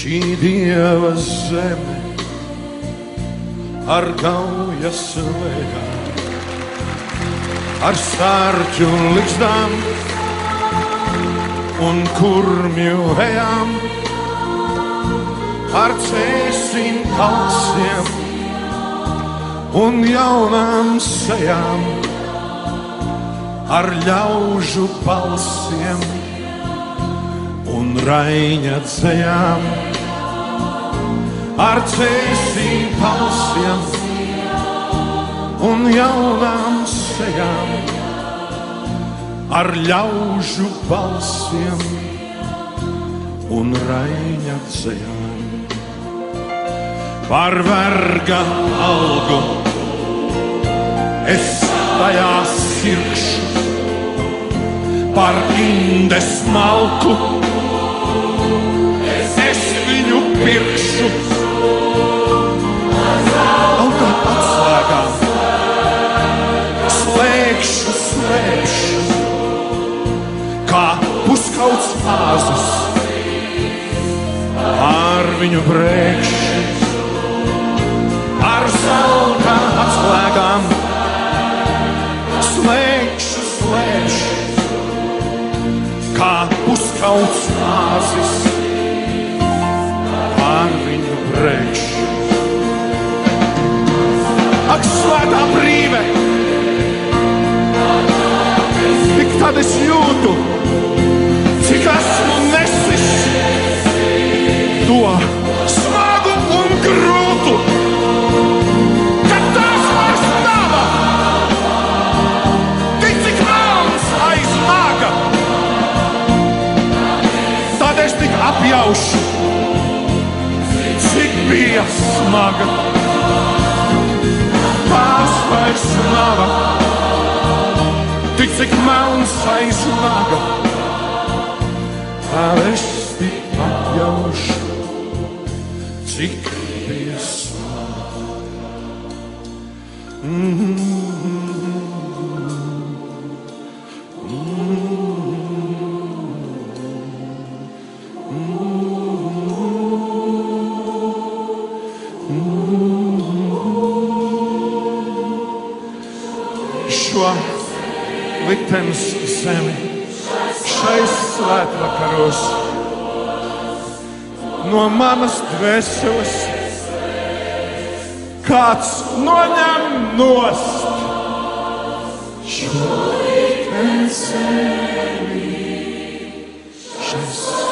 šī Dieva zeme ar gaujas lēkām, ar sārķu ligzdām un kurmju vējām, ar cēsim kalsiem un jaunām sejām, ar ļaužu balsiem un raiņa dzejām, ar cēsim kalsiem un jaunām sejām, ar ļaužu balsiem un raiņa dzejām. Par verga algu es tajā sirkšu, par indes malku es viņu pirkšu, auto atslēgām slēgšu, slēgšu, kā puskauts āzus ar viņu brēkšu. Ar zelta atslēgām slēgšu, slēgšu, kā puskauts āzis ar viņu brēkšu. Ak, svētā brīve, tik tad es jūtu, cik esmu nesis to smagu un grūtu. Apjaušu, cik bija smaga, tās vairs nav, tik cik melns aiz naga, tā es tik apjaušu, cik bija smaga. Šo liktenes zemi šais svētvakaros no manas dvēseles kāds noņem nost. Šo liktenes zemi šais